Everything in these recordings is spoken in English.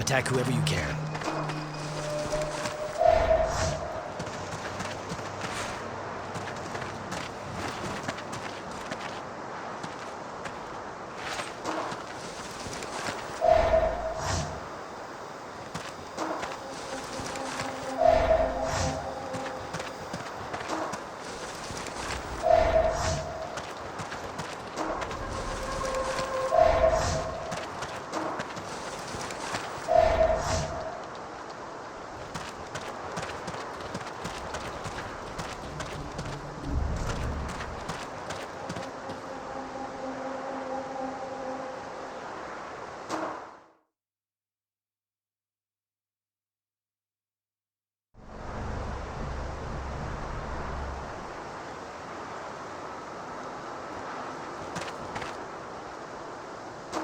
Attack whoever you can.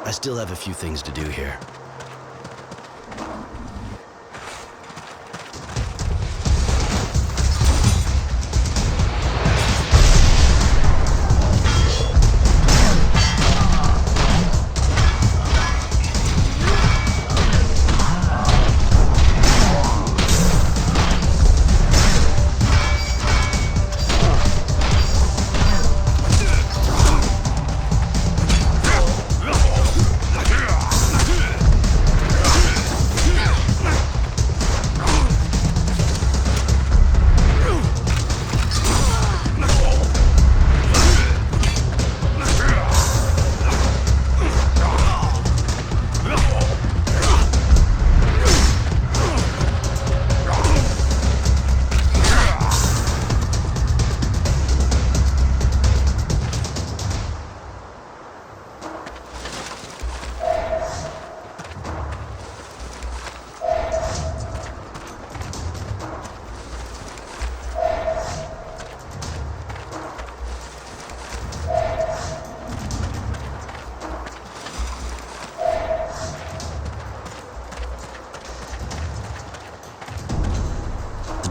I still have a few things to do here.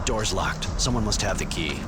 Door's locked. Someone must have the key.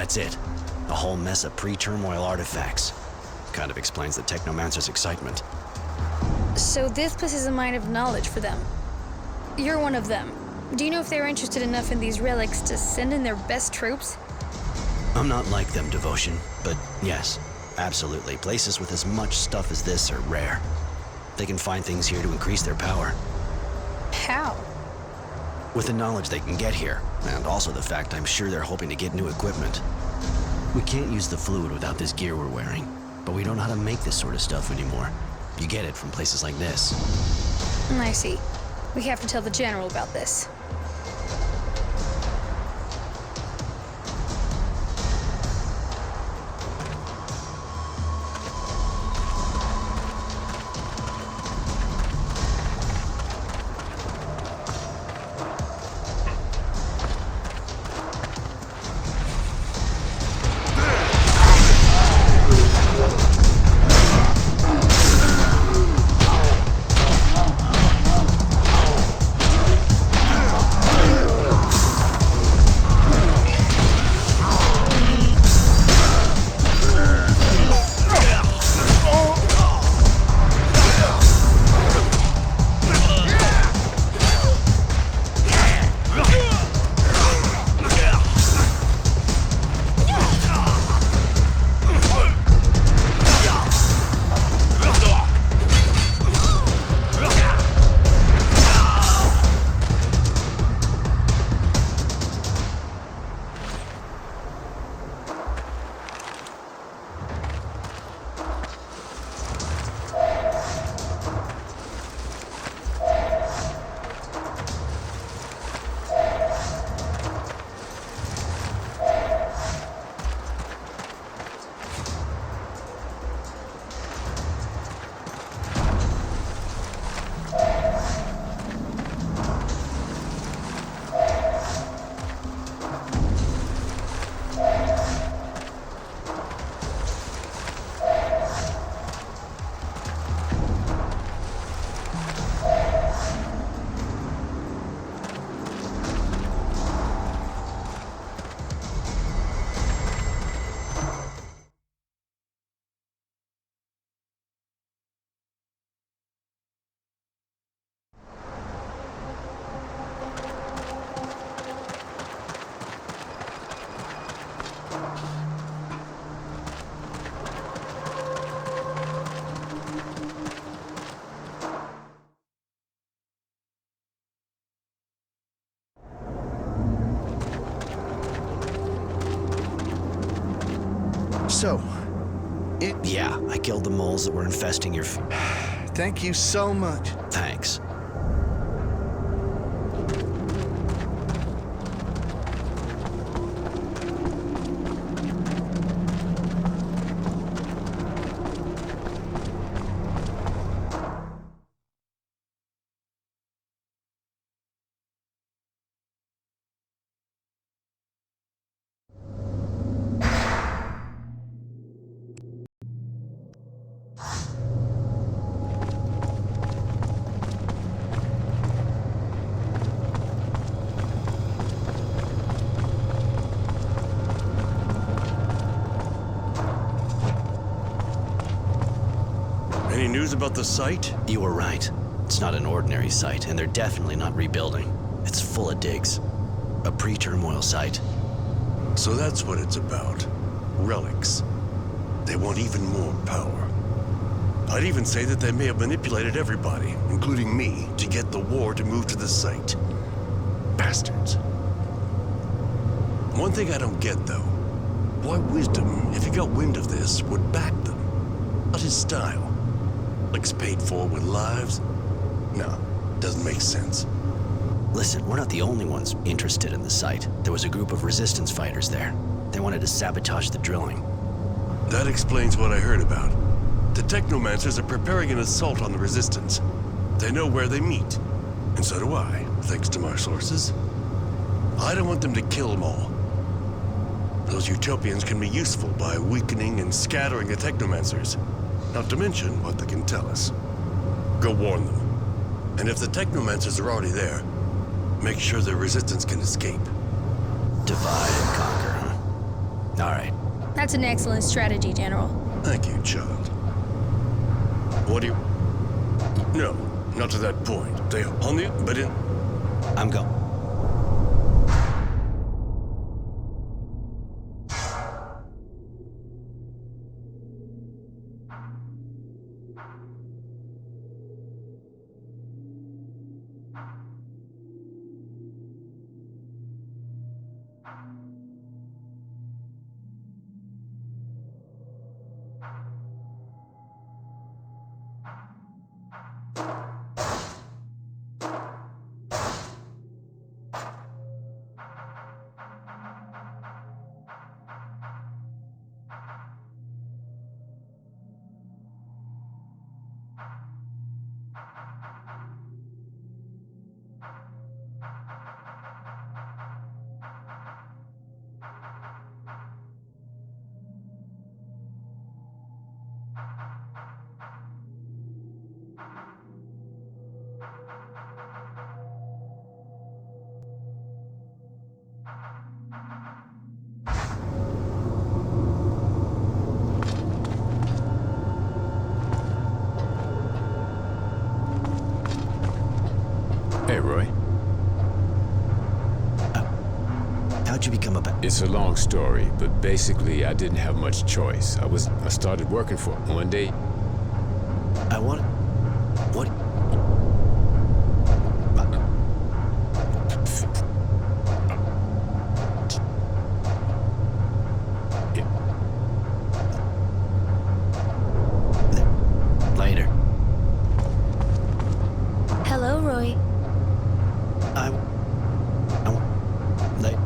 That's it. A whole mess of pre-turmoil artifacts. Kind of explains the Technomancer's excitement. So this place is a mine of knowledge for them. You're one of them. Do you know if they're interested enough in these relics to send in their best troops? I'm not like them, Devotion, but yes, absolutely. Places with as much stuff as this are rare. They can find things here to increase their power. How? With the knowledge they can get here, and also the fact I'm sure they're hoping to get new equipment. We can't use the fluid without this gear we're wearing, but we don't know how to make this sort of stuff anymore. You get it from places like this. I see. We have to tell the General about this. So, Yeah, I killed the moles that were infesting your thank you so much. Thanks. Any news about the site? You were right. It's not an ordinary site, and they're definitely not rebuilding. It's full of digs. A pre-turmoil site. So that's what it's about. Relics. They want even more power. I'd even say that they may have manipulated everybody, including me, to get the war to move to the site. Bastards. One thing I don't get, though. Why Wisdom, if he got wind of this, would back them? Not his style. Like paid for with lives? No, doesn't make sense. Listen, we're not the only ones interested in the site. There was a group of resistance fighters there. They wanted to sabotage the drilling. That explains what I heard about. The Technomancers are preparing an assault on the Resistance. They know where they meet. And so do I, thanks to my sources. I don't want them to kill them all. Those Utopians can be useful by weakening and scattering the Technomancers. Not to mention what they can tell us. Go warn them. And if the Technomancers are already there, make sure the Resistance can escape. Divide and conquer, huh? All right. That's an excellent strategy, General. Thank you, child. What do you... No, not to that point. They on the... but in... I'm going. Hey, Roy. How'd you become a... It's a long story, but basically I didn't have much choice. I started working for him. One day, I want... What... Later. Hello, Roy. Late.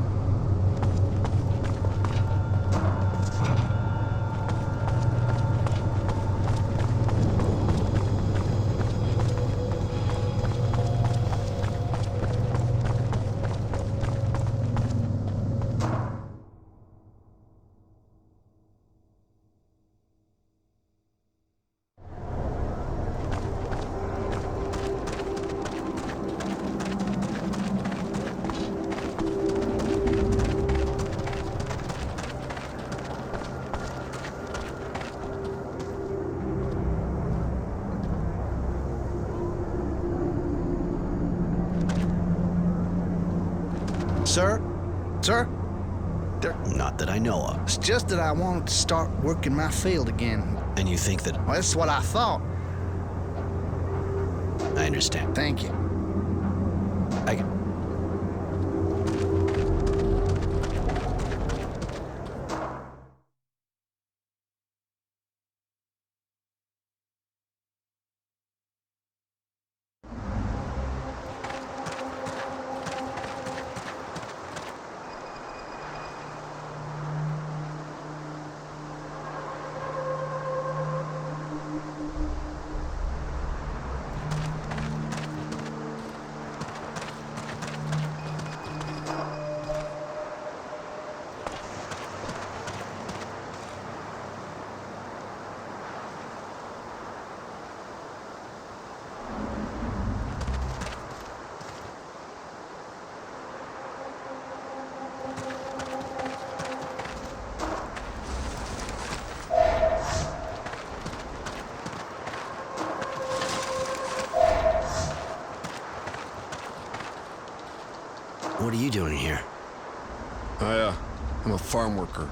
Sir? Sir? Not that I know of. It's just that I wanted to start working my field again. And you think that... Well, that's what I thought. I understand. Thank you. I... What are you doing here? I'm a farm worker.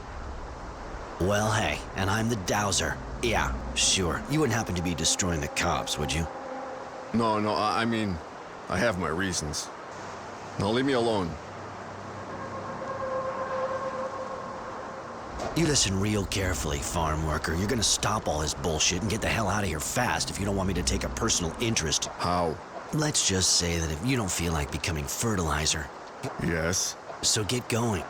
Well, hey, and I'm the dowser. Yeah, sure. You wouldn't happen to be destroying the cops, would you? No, I mean, I have my reasons. Now leave me alone. You listen real carefully, farm worker. You're gonna stop all this bullshit and get the hell out of here fast if you don't want me to take a personal interest. How? Let's just say that if you don't feel like becoming fertilizer, Yes? so get going.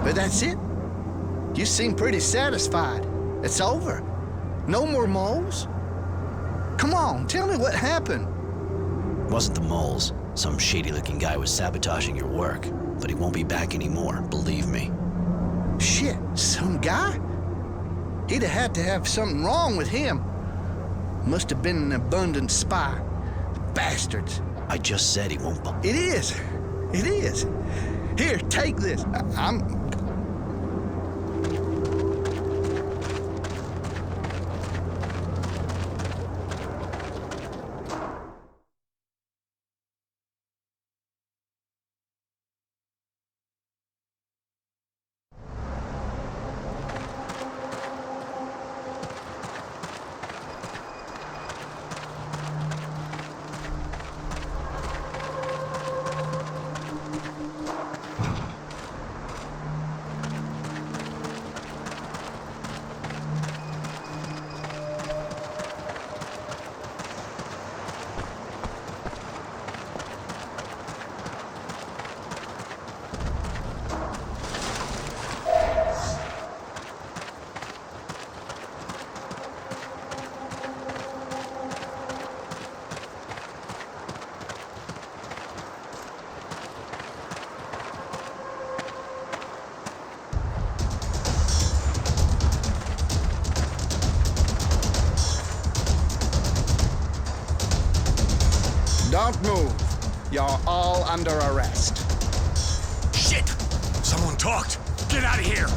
But that's it? You seem pretty satisfied. It's over. No more moles? Come on, tell me what happened. It wasn't the moles. Some shady-looking guy was sabotaging your work, but he won't be back anymore, believe me. Shit, some guy? He'd have had to have something wrong with him. Must have been an abundant spy. Bastards. I just said he won't. It is. It is. Here, take this. I'm... Don't move. You're all under arrest. Shit! Someone talked! Get out of here!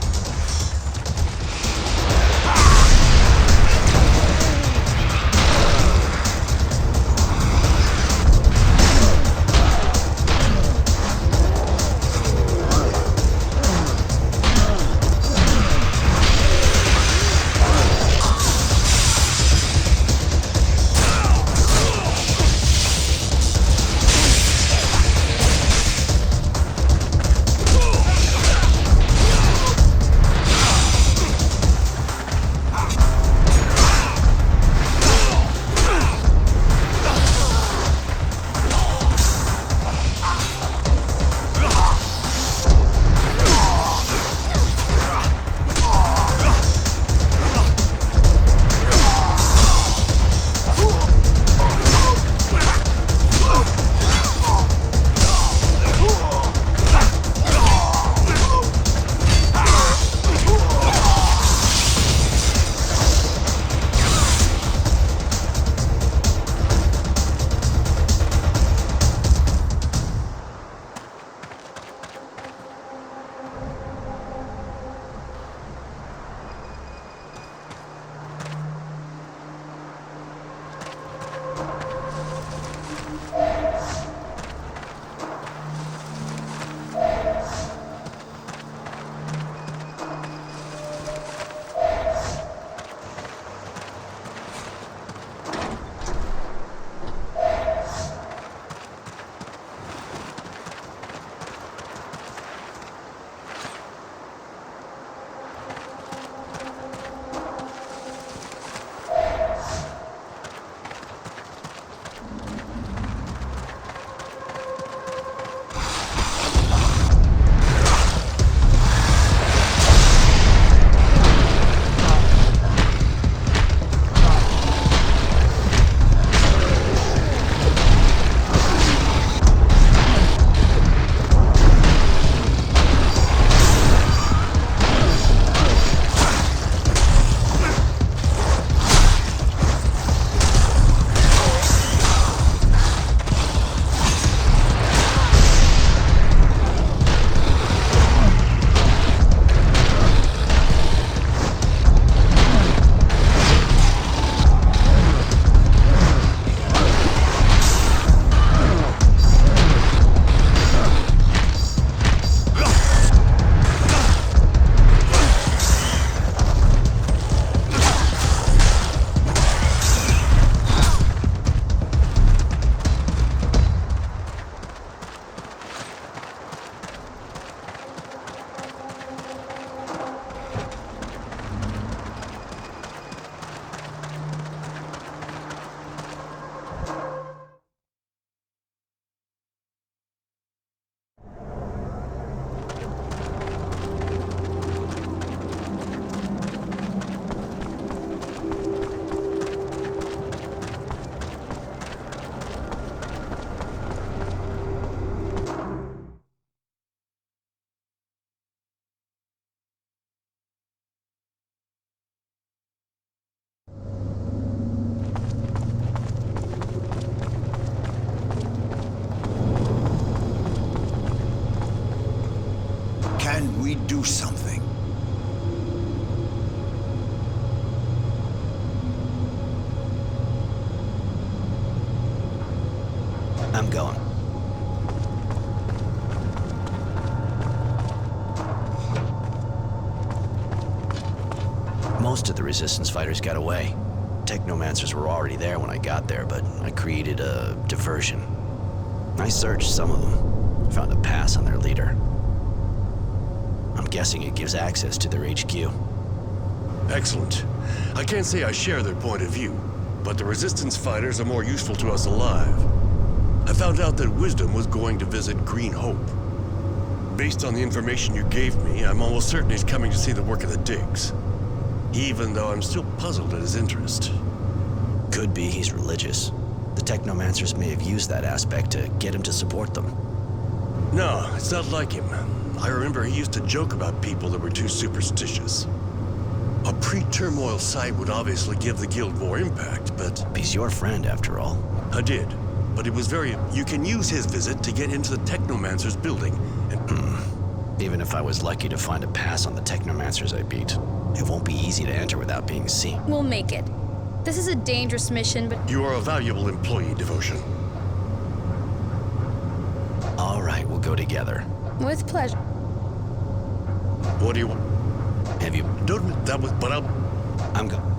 Can we do something? I'm going. Most of the Resistance fighters got away. Technomancers were already there when I got there, but I created a diversion. I searched some of them, found a pass on their leader. I'm guessing it gives access to their HQ. Excellent. I can't say I share their point of view, but the Resistance fighters are more useful to us alive. I found out that Wisdom was going to visit Green Hope. Based on the information you gave me, I'm almost certain he's coming to see the work of the digs. Even though I'm still puzzled at his interest. Could be he's religious. The Technomancers may have used that aspect to get him to support them. No, it's not like him. I remember he used to joke about people that were too superstitious. A pre-turmoil site would obviously give the guild more impact, but... He's your friend, after all. I did, but it was very... You can use his visit to get into the Technomancer's building, and... Even if I was lucky to find a pass on the Technomancers I beat, it won't be easy to enter without being seen. We'll make it. This is a dangerous mission, but You are a valuable employee, Devotion. All right, we'll go together. with pleasure. What do you want? Have you... Don't... That was... But I'm go...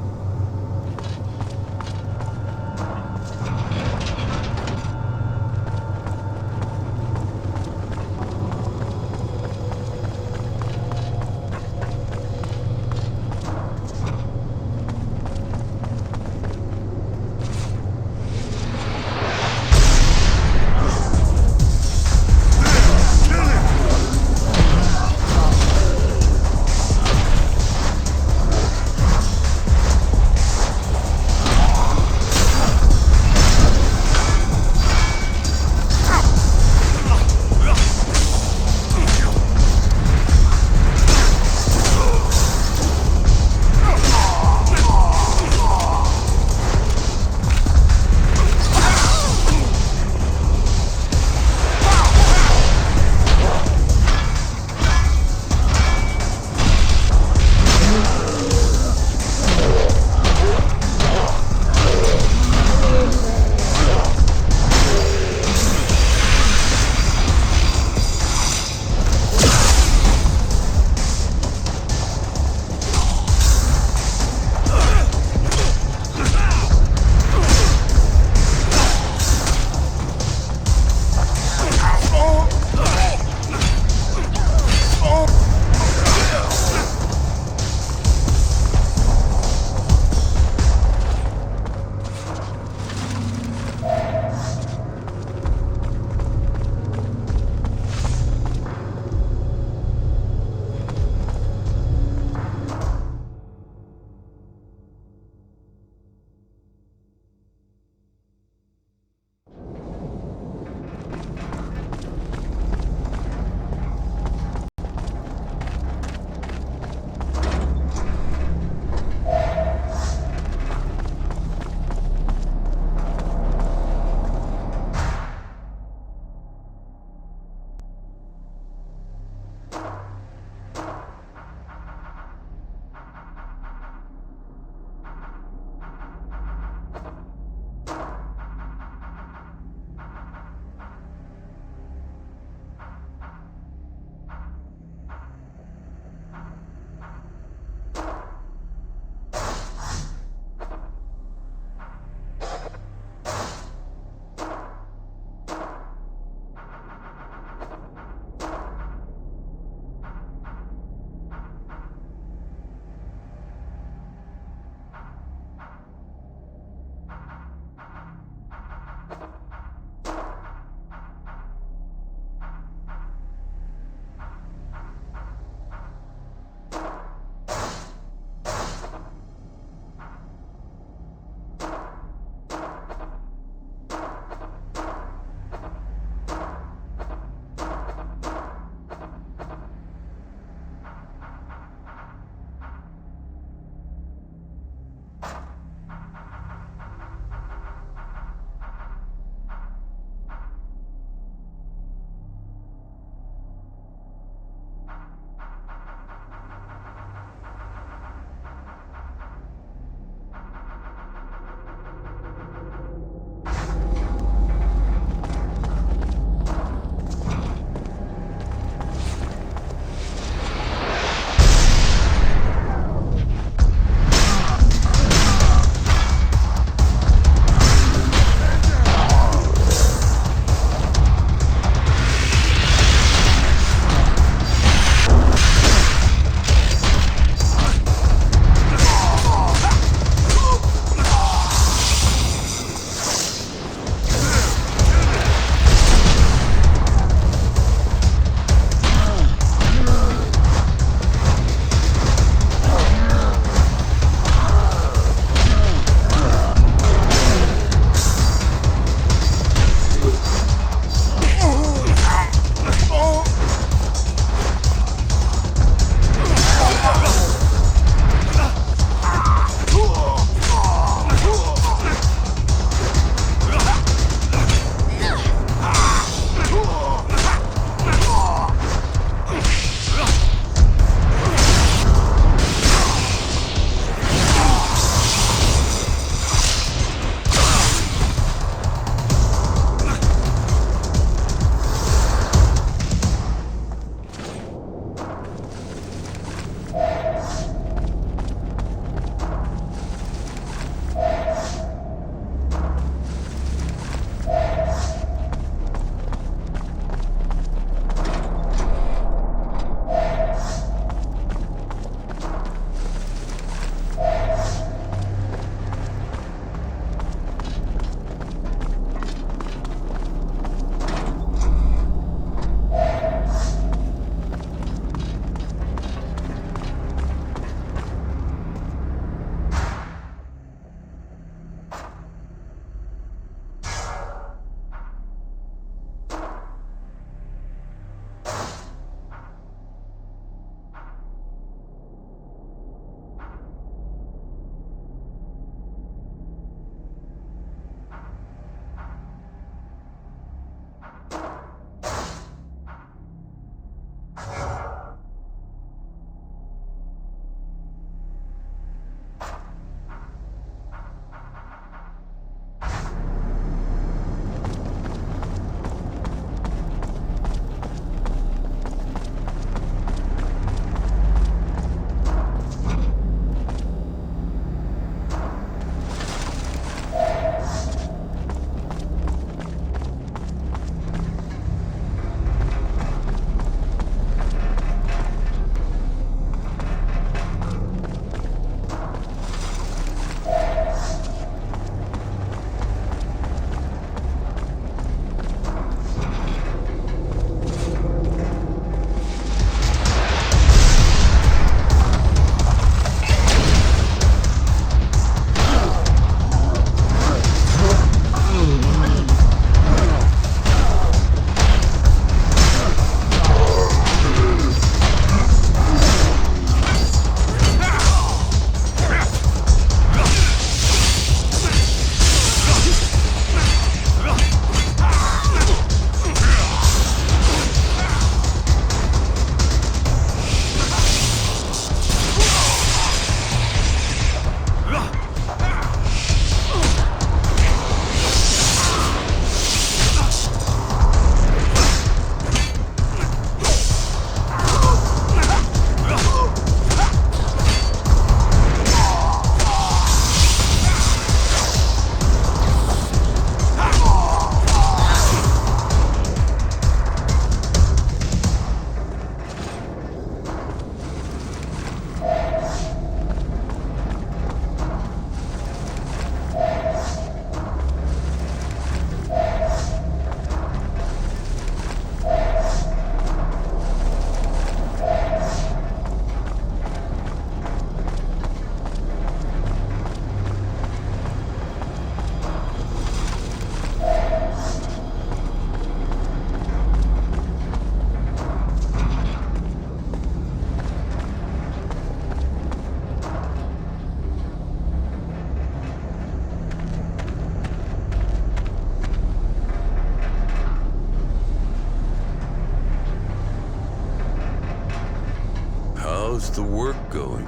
How's the work going?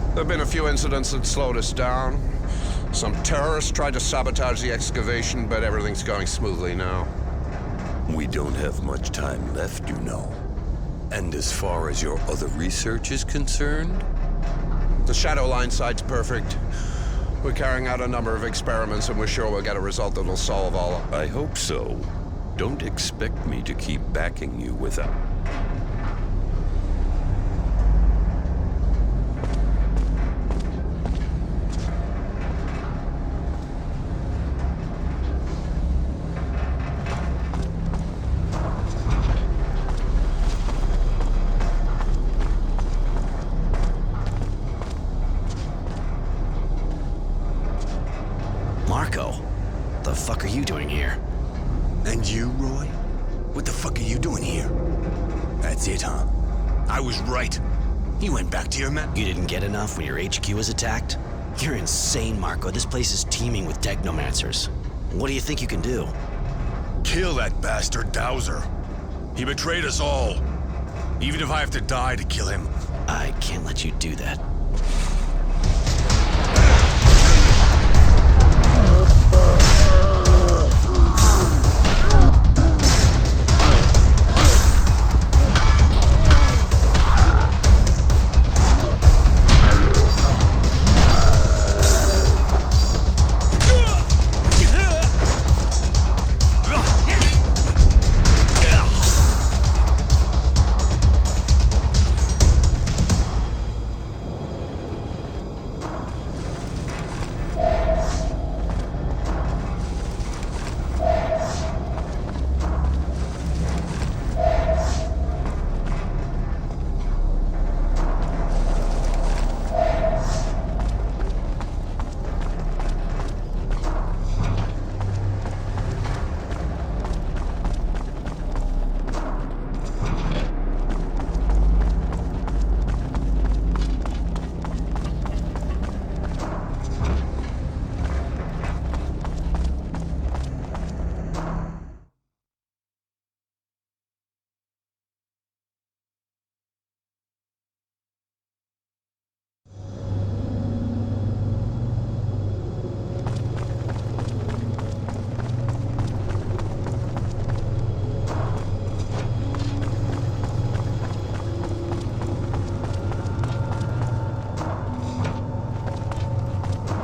There have been a few incidents that slowed us down. Some terrorists tried to sabotage the excavation, but everything's going smoothly now. We don't have much time left, you know. And as far as your other research is concerned? The Shadow Line site's perfect. We're carrying out a number of experiments, and we're sure we'll get a result that'll solve all of I hope so. Don't expect me to keep backing you without... Marco, the fuck are you doing here? And you, Roy? What the fuck are you doing here? That's it, huh? I was right. You went back to your man. You didn't get enough when your HQ was attacked? You're insane, Marco. This place is teeming with technomancers. What do you think you can do? Kill that bastard Dowser. He betrayed us all. Even if I have to die to kill him. I can't let you do that.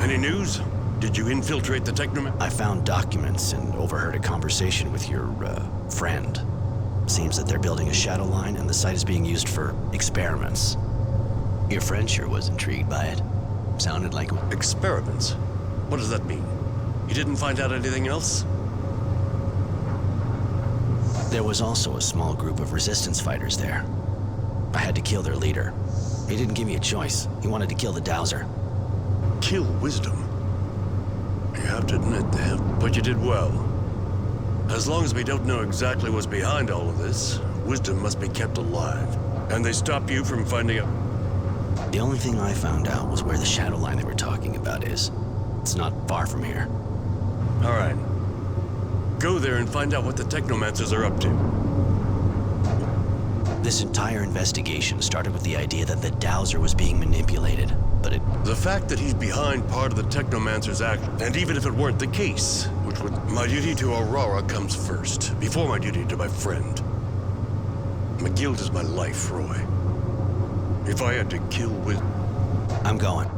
Any news? Did you infiltrate the Technoman? I found documents and overheard a conversation with your, friend. Seems that they're building a shadow line and the site is being used for experiments. Your friend sure was intrigued by it. Sounded like... Experiments? What does that mean? You didn't find out anything else? There was also a small group of resistance fighters there. I had to kill their leader. He didn't give me a choice. He wanted to kill the Dowser. Kill Wisdom? You have to admit that, but you did well. As long as we don't know exactly what's behind all of this, Wisdom must be kept alive. And they stop you from finding out. The only thing I found out was where the shadow line they were talking about is. It's not far from here. All right. Go there and find out what the Technomancers are up to. This entire investigation started with the idea that the Dowser was being manipulated, but it... The fact that he's behind part of the Technomancer's action, and even if it weren't the case, which would... My duty to Aurora comes first, before my duty to my friend. My guild is my life, Roy. If I had to kill with... I'm going.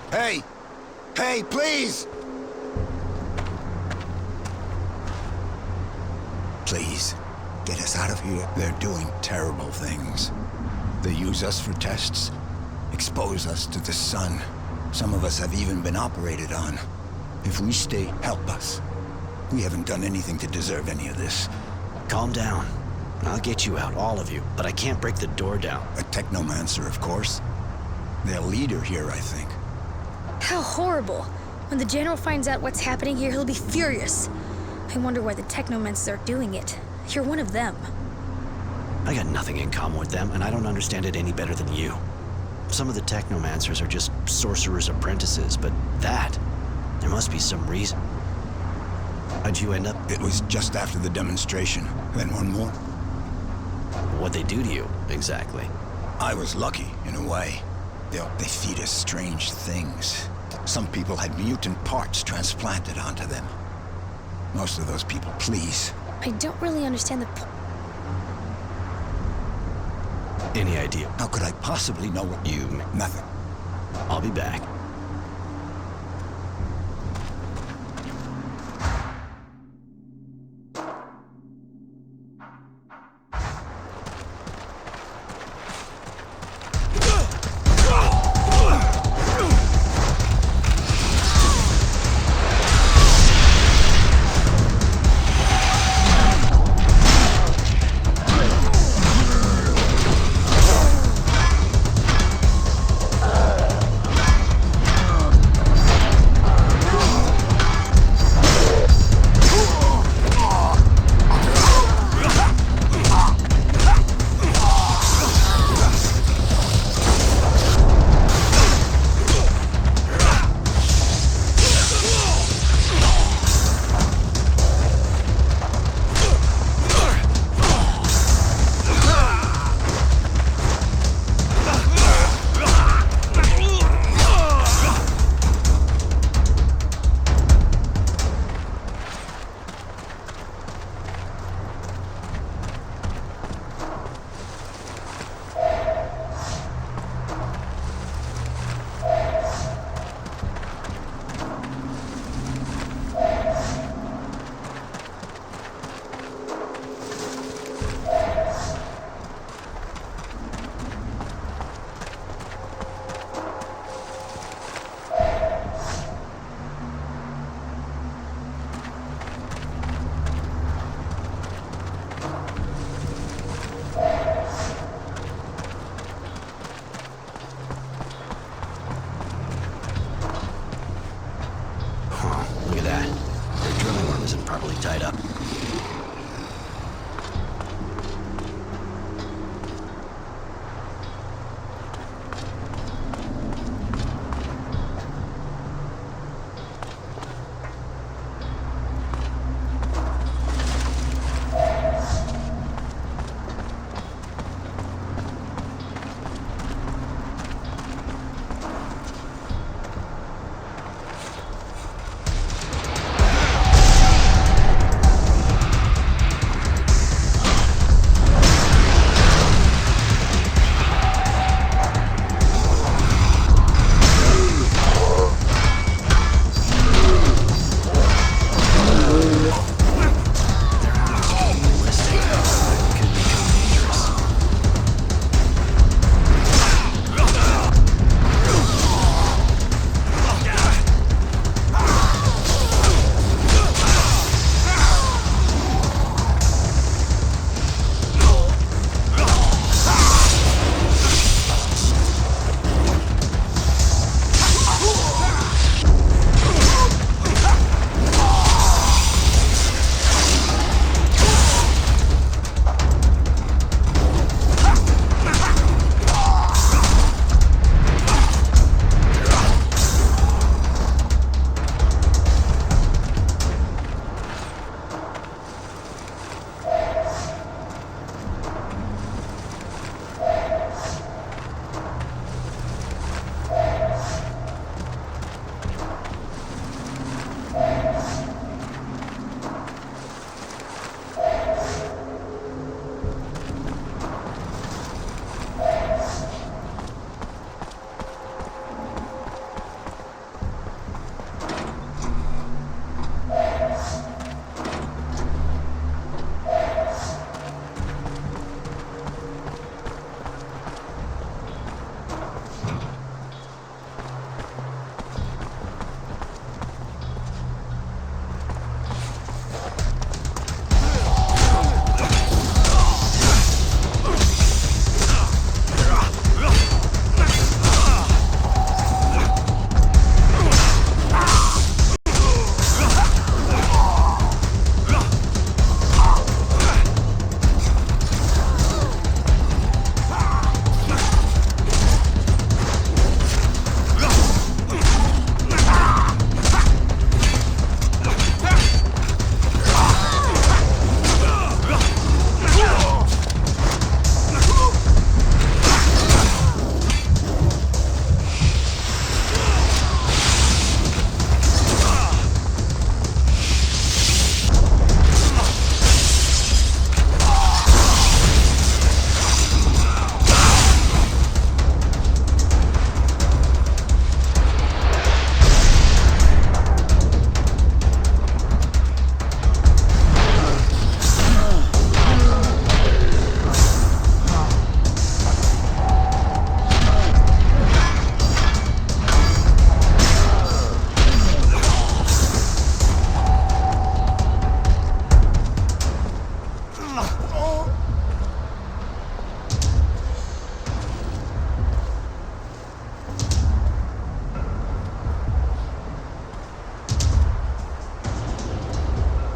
Hey! Hey, please! Please, get us out of here. They're doing terrible things. They use us for tests, expose us to the sun. Some of us have even been operated on. If we stay, help us. We haven't done anything to deserve any of this. Calm down. I'll get you out, all of you, but I can't break the door down. A technomancer, of course. Their leader here, I think. How horrible. When the General finds out what's happening here, he'll be furious. I wonder why the technomancers are doing it. You're one of them. I got nothing in common with them, and I don't understand it any better than you. Some of the technomancers are just sorcerers' apprentices, but there must be some reason. How'd you end up? It was just after the demonstration. Then one more. What'd they do to you, exactly? I was lucky, in a way. They feed us strange things. Some people had mutant parts transplanted onto them. Most of those people, please. I don't really understand the Any idea? How could I possibly know what you... Nothing. I'll be back. Look at that. Their drilling worm isn't properly tied up.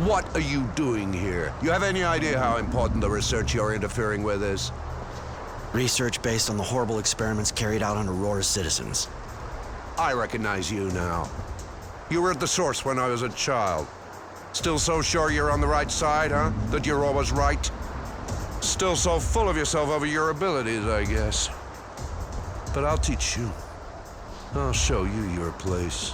What are you doing here? You have any idea how important the research you're interfering with is? Research based on the horrible experiments carried out on Aurora's citizens. I recognize you now. You were at the source when I was a child. Still so sure you're on the right side, huh? That you're always right? Still so full of yourself over your abilities, I guess. But I'll teach you. I'll show you your place.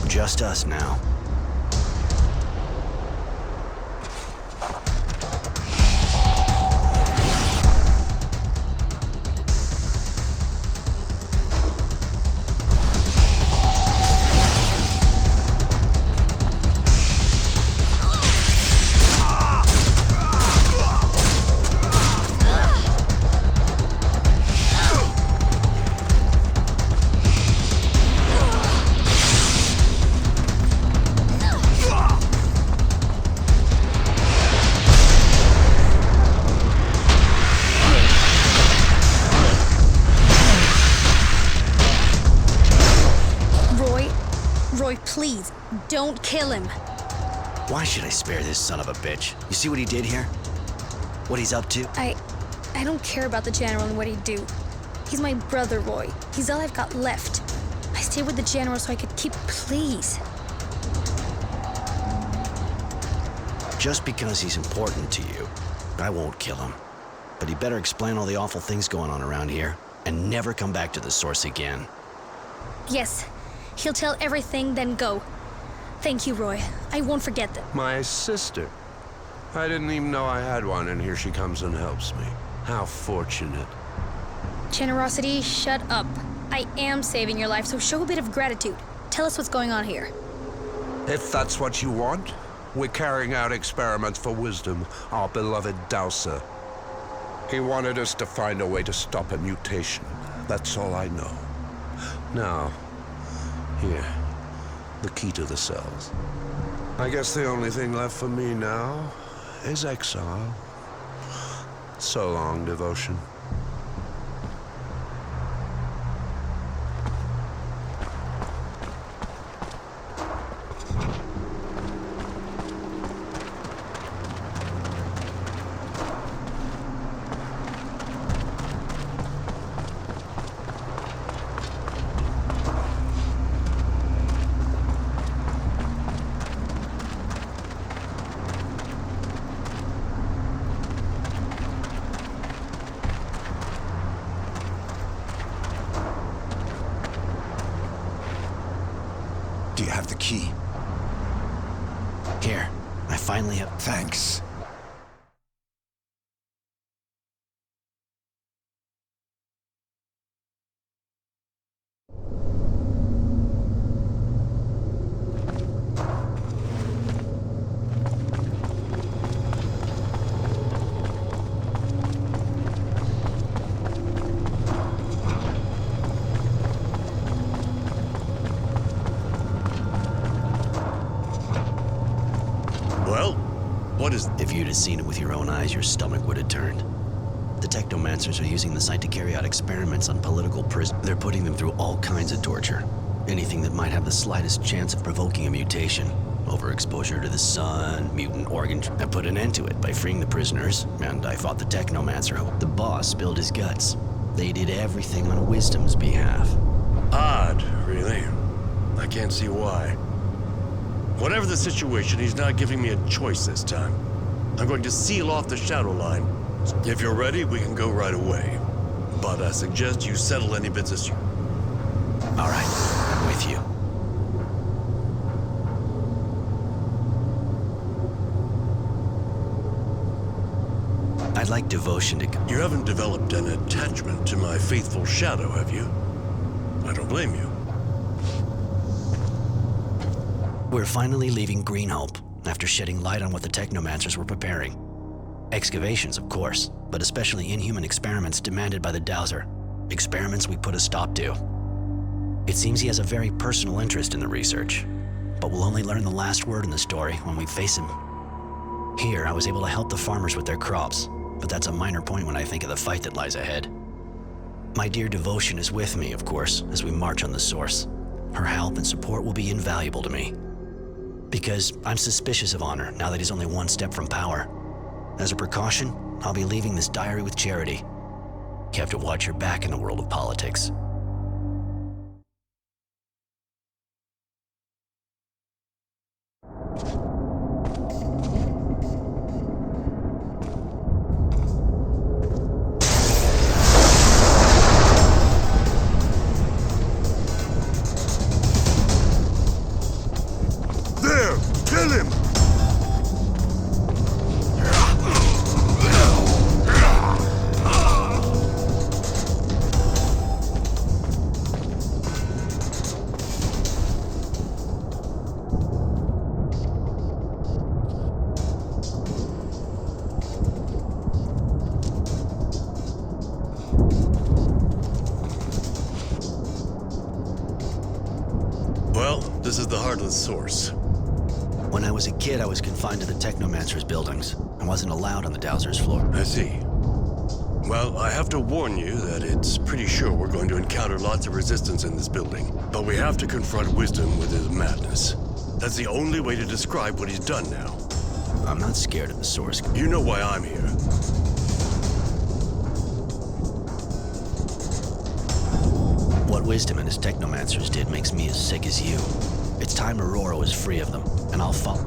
Just us now. Please, don't kill him. Why should I spare this son of a bitch? You see what he did here? What he's up to? I don't care about the General and what he'd do. He's my brother, Roy. He's all I've got left. I stayed with the General so I could keep... Please. Just because he's important to you, I won't kill him. But he better explain all the awful things going on around here and never come back to the source again. Yes. He'll tell everything, then go. Thank you, Roy. I won't forget them. My sister. I didn't even know I had one, and here she comes and helps me. How fortunate. Generosity, shut up. I am saving your life, so show a bit of gratitude. Tell us what's going on here. If that's what you want, we're carrying out experiments for Wisdom, our beloved Dowser. He wanted us to find a way to stop a mutation. That's all I know. Now, here. the key to the cells. I guess the only thing left for me now is exile. So long, devotion. Do you have the key? Here, I finally have. Thanks. Well, what is... If you'd have seen it with your own eyes, your stomach would have turned. The technomancers are using the site to carry out experiments on political prisoners. They're putting them through all kinds of torture. Anything that might have the slightest chance of provoking a mutation. Overexposure to the sun, mutant organ... I put an end to it by freeing the prisoners, and I fought the technomancer. The boss spilled his guts. They did everything on Wisdom's behalf. Odd, really. I can't see why. Whatever the situation, he's not giving me a choice this time. I'm going to seal off the shadow line. If you're ready, we can go right away. But I suggest you settle any business you... All right, I'm with you. I'd like Devotion to... You haven't developed an attachment to my faithful shadow, have you? I don't blame you. We're finally leaving Green Hope, after shedding light on what the technomancers were preparing. Excavations, of course, but especially inhuman experiments demanded by the Dowser. Experiments we put a stop to. It seems he has a very personal interest in the research, but we'll only learn the last word in the story when we face him. Here, I was able to help the farmers with their crops, but that's a minor point when I think of the fight that lies ahead. My dear Devotion is with me, of course, as we march on the Source. Her help and support will be invaluable to me. Because I'm suspicious of Honor now that he's only one step from power. As a precaution, I'll be leaving this diary with Charity. You have to watch your back in the world of politics. There! Kill him! Well, this is the heart of the Source. When I was a kid, I was confined to the Technomancer's buildings. I wasn't allowed on the Dowser's floor. I see. Well, I have to warn you that it's pretty sure we're going to encounter lots of resistance in this building. But we have to confront Wisdom with his madness. That's the only way to describe what he's done now. I'm not scared of the Source. You know why I'm here. What Wisdom and his Technomancers did makes me as sick as you. It's time Aurora was free of them, and I'll follow.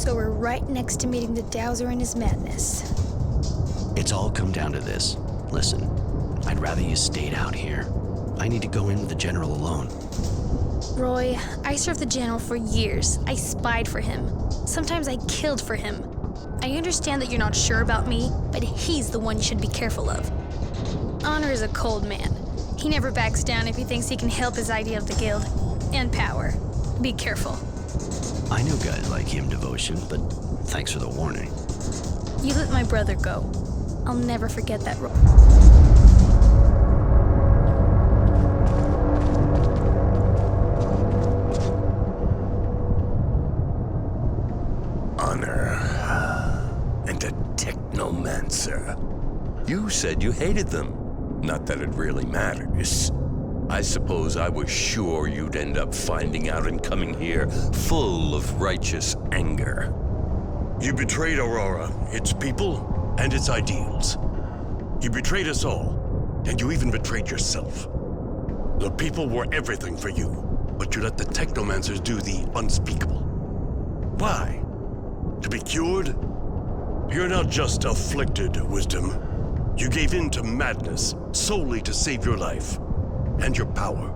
So we're right next to meeting the Dowser in his madness. It's all come down to this. Listen, I'd rather you stayed out here. I need to go in with the General alone. Roy, I served the General for years. I spied for him. Sometimes I killed for him. I understand that you're not sure about me, but he's the one you should be careful of. Honor is a cold man. He never backs down if he thinks he can help his idea of the guild. And power. Be careful. I know guys like him, Devotion, but thanks for the warning. You let my brother go. I'll never forget that. Honor. And a technomancer. You said you hated them. Not that it really matters. I suppose I was sure you'd end up finding out and coming here full of righteous anger. You betrayed Aurora, its people, and its ideals. You betrayed us all, and you even betrayed yourself. The people were everything for you, but you let the technomancers do the unspeakable. Why? To be cured? You're not just afflicted, Wisdom. You gave in to madness solely to save your life and your power.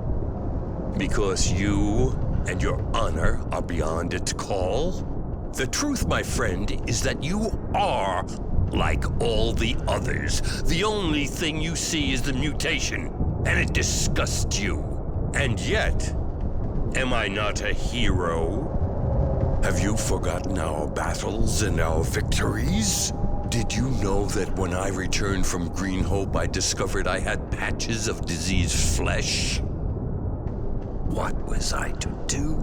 Because you and your honor are beyond its call? The truth, my friend, is that you are like all the others. The only thing you see is the mutation, and it disgusts you. And yet, am I not a hero? Have you forgotten our battles and our victories? Did you know that when I returned from Green Hope, I discovered I had patches of diseased flesh? What was I to do?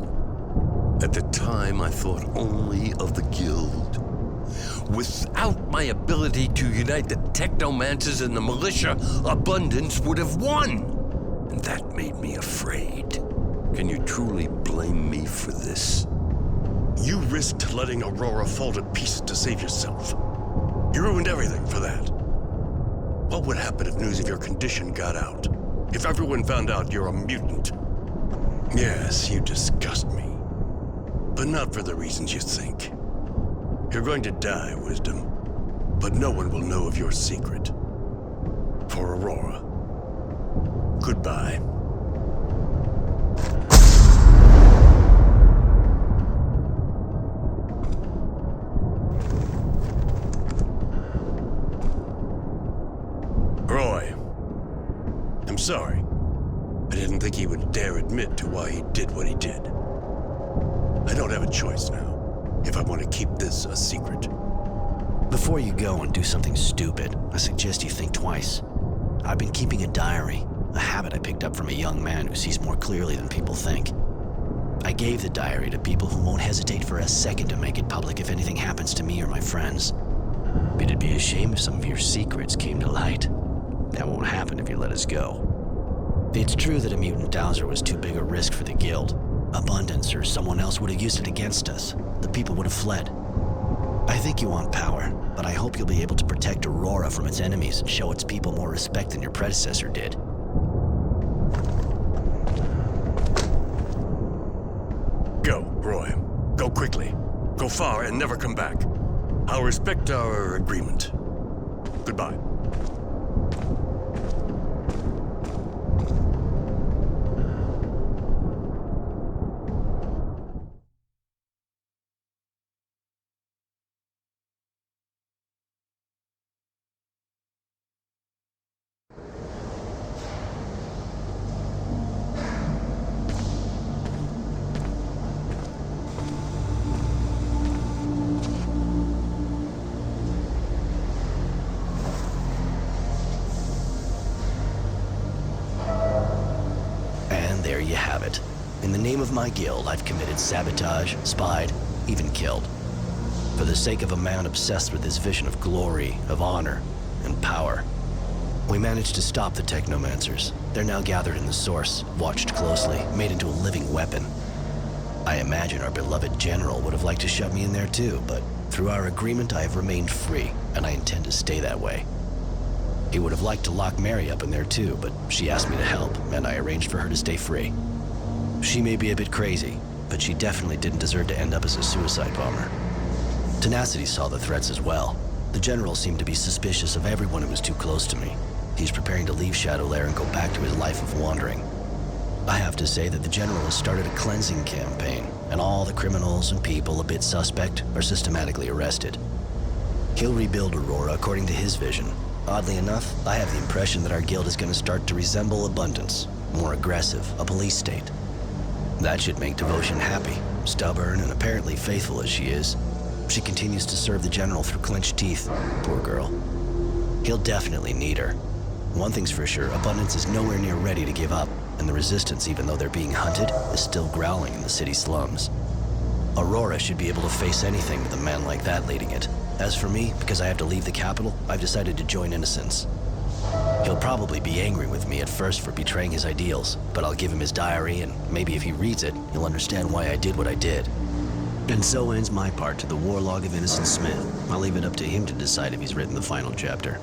At the time, I thought only of the guild. Without my ability to unite the technomancers and the militia, Abundance would have won. And that made me afraid. Can you truly blame me for this? You risked letting Aurora fall to pieces to save yourself. You ruined everything for that. What would happen if news of your condition got out? If everyone found out you're a mutant? Yes, you disgust me. But not for the reasons you think. You're going to die, Wisdom. But no one will know of your secret. For Aurora. Goodbye. Roy. I'm sorry. I didn't think he would dare admit to why he did what he did. I don't have a choice now, if I want to keep this a secret. Before you go and do something stupid, I suggest you think twice. I've been keeping a diary, a habit I picked up from a young man who sees more clearly than people think. I gave the diary to people who won't hesitate for a second to make it public if anything happens to me or my friends. But it'd be a shame if some of your secrets came to light. That won't happen if you let us go. It's true that a mutant Dowser was too big a risk for the guild. Abundance or someone else would have used it against us. The people would have fled. I think you want power, but I hope you'll be able to protect Aurora from its enemies and show its people more respect than your predecessor did. Go, Roy. Go quickly. Go far and never come back. I'll respect our agreement. Goodbye. There you have it. In the name of my guild, I've committed sabotage, spied, even killed. For the sake of a man obsessed with his vision of glory, of honor, and power. We managed to stop the technomancers. They're now gathered in the source, watched closely, made into a living weapon. I imagine our beloved general would have liked to shove me in there too, but through our agreement I have remained free, and I intend to stay that way. He would have liked to lock Mary up in there too, but she asked me to help, and I arranged for her to stay free. She may be a bit crazy, but she definitely didn't deserve to end up as a suicide bomber. Tenacity saw the threats as well. The General seemed to be suspicious of everyone who was too close to me. He's preparing to leave Shadowlair and go back to his life of wandering. I have to say that the General has started a cleansing campaign, and all the criminals and people a bit suspect are systematically arrested. He'll rebuild Aurora according to his vision. Oddly enough, I have the impression that our guild is going to start to resemble Abundance, more aggressive, a police state. That should make Devotion happy, stubborn and apparently faithful as she is. She continues to serve the General through clenched teeth, poor girl. He'll definitely need her. One thing's for sure, Abundance is nowhere near ready to give up, and the Resistance, even though they're being hunted, is still growling in the city slums. Aurora should be able to face anything with a man like that leading it. As for me, because I have to leave the capital, I've decided to join Innocence. He'll probably be angry with me at first for betraying his ideals, but I'll give him his diary, and maybe if he reads it, he'll understand why I did what I did. And so ends my part to the War Log of Innocent Smith. I'll leave it up to him to decide if he's written the final chapter.